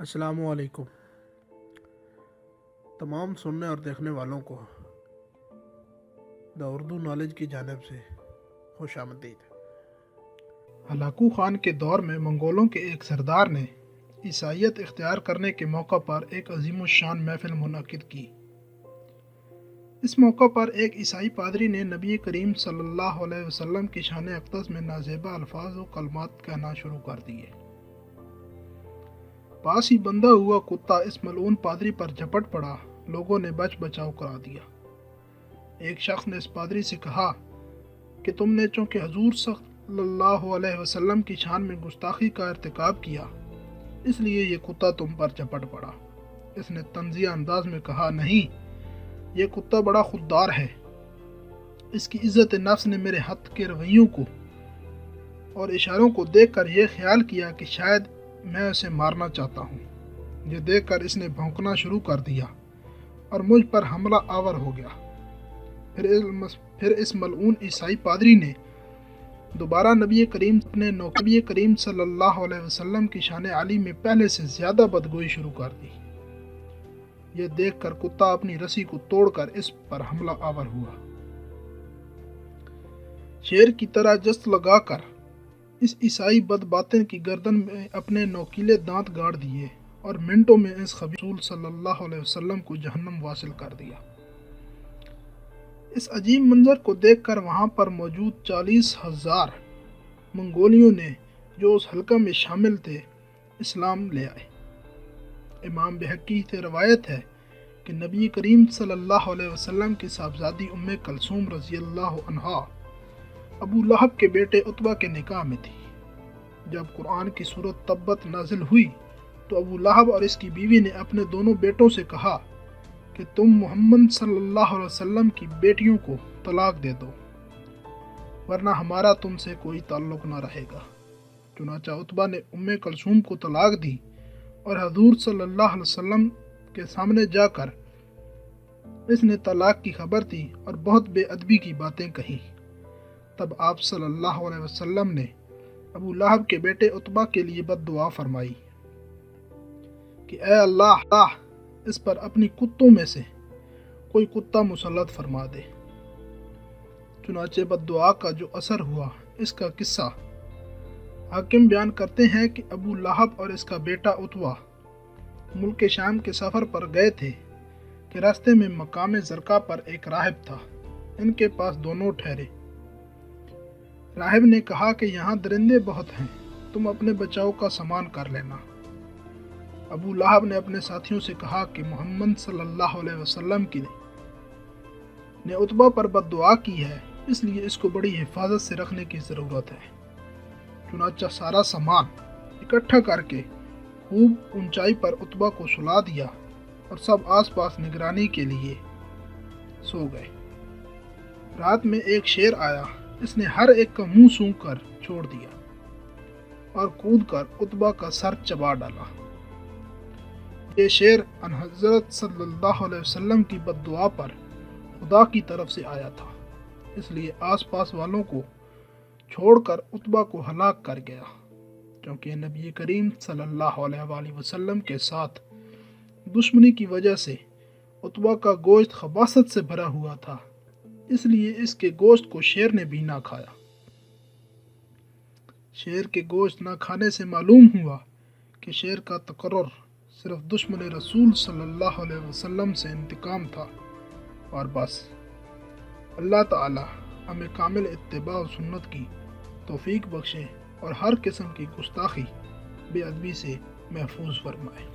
السلام علیکم تمام سننے اور دیکھنے والوں کو دا اردو نالج کی جانب سے خوش آمدید۔ ہلاکو خان کے دور میں منگولوں کے ایک سردار نے عیسائیت اختیار کرنے کے موقع پر ایک عظیم الشان محفل منعقد کی۔ اس موقع پر ایک عیسائی پادری نے نبی کریم صلی اللہ علیہ وسلم کی شان اقدس میں نازیبا الفاظ و کلمات کہنا شروع کر دیے۔ پاس ہی بندھا ہوا کتا اس ملعون پادری پر جھپٹ پڑا، لوگوں نے بچ بچاؤ کرا دیا۔ ایک شخص نے اس پادری سے کہا کہ تم نے چونکہ حضور صلی اللہ علیہ وسلم کی شان میں گستاخی کا ارتکاب کیا، اس لیے یہ کتا تم پر جھپٹ پڑا۔ اس نے طنزیہ انداز میں کہا، نہیں، یہ کتا بڑا خوددار ہے، اس کی عزت نفس نے میرے ہاتھ کے رویوں کو اور اشاروں کو دیکھ کر یہ خیال کیا کہ شاید میں اسے مارنا چاہتا ہوں۔ یہ دیکھ کر اس نے بھونکنا شروع کر دیا اور مجھ پر حملہ آور ہو گیا۔ پھر اس ملعون عیسائی پادری نے دوبارہ نبی کریم صلی اللہ علیہ وسلم کی شان علی میں پہلے سے زیادہ بدگوئی شروع کر دی۔ یہ دیکھ کر کتا اپنی رسی کو توڑ کر اس پر حملہ آور ہوا۔ شیر کی طرح جست لگا کر اس عیسائی بدباطن کی گردن میں اپنے نوکیلے دانت گاڑ دیے اور منٹوں میں اس خبیث رسول صلی اللہ علیہ وسلم کو جہنم واصل کر دیا۔ اس عجیب منظر کو دیکھ کر وہاں پر موجود 40,000 منگولیوں نے جو اس حلقہ میں شامل تھے اسلام لے آئے۔ امام بہقی سے روایت ہے کہ نبی کریم صلی اللہ علیہ وسلم کی صاحبزادی ام کلثوم رضی اللہ عنہا ابو لہب کے بیٹے عتبہ کے نکاح میں تھی۔ جب قرآن کی سورت تبت نازل ہوئی تو ابو لہب اور اس کی بیوی نے اپنے دونوں بیٹوں سے کہا کہ تم محمد صلی اللہ علیہ وسلم کی بیٹیوں کو طلاق دے دو، ورنہ ہمارا تم سے کوئی تعلق نہ رہے گا۔ چنانچہ عتبہ نے ام کلثوم کو طلاق دی اور حضور صلی اللہ علیہ وسلم کے سامنے جا کر اس نے طلاق کی خبر دی اور بہت بے ادبی کی باتیں کہیں۔ تب آپ صلی اللہ علیہ وسلم نے ابو لہب کے بیٹے عتبہ کے لیے بد دعا فرمائی کہ اے اللہ، اس پر اپنی کتوں میں سے کوئی کتا مسلط فرما دے۔ چنانچہ بد دعا کا جو اثر ہوا اس کا قصہ حاکم بیان کرتے ہیں کہ ابو لہب اور اس کا بیٹا عتبہ ملک شام کے سفر پر گئے تھے کہ راستے میں مقام زرقا پر ایک راہب تھا۔ ان کے پاس دونوں ٹھہرے۔ راہب نے کہا کہ یہاں درندے بہت ہیں، تم اپنے بچاؤ کا سامان کر لینا۔ ابو لہب نے اپنے ساتھیوں سے کہا کہ محمد صلی اللہ علیہ وسلم نے عتبہ پر بد دعا کی ہے، اس لیے اس کو بڑی حفاظت سے رکھنے کی ضرورت ہے۔ چنانچہ سارا سامان اکٹھا کر کے خوب اونچائی پر عتبہ کو سلا دیا اور سب آس پاس نگرانی کے لیے سو گئے۔ رات میں ایک شیر آیا، اس نے ہر ایک کا منہ سونگھ کر چھوڑ دیا اور کود کر عتبہ کا سر چبا ڈالا۔ یہ شیر ان حضرت صلی اللہ علیہ وسلم کی بد دعا پر خدا کی طرف سے آیا تھا، اس لیے آس پاس والوں کو چھوڑ کر عتبہ کو ہلاک کر گیا۔ کیونکہ نبی کریم صلی اللہ علیہ وآلہ وسلم کے ساتھ دشمنی کی وجہ سے عتبہ کا گوشت خباثت سے بھرا ہوا تھا، اس لیے اس کے گوشت کو شیر نے بھی نہ کھایا۔ شیر کے گوشت نہ کھانے سے معلوم ہوا کہ شیر کا تقرر صرف دشمن رسول صلی اللہ علیہ وسلم سے انتقام تھا، اور بس۔ اللہ تعالی ہمیں کامل اتباع و سنت کی توفیق بخشے اور ہر قسم کی گستاخی بے ادبی سے محفوظ فرمائے۔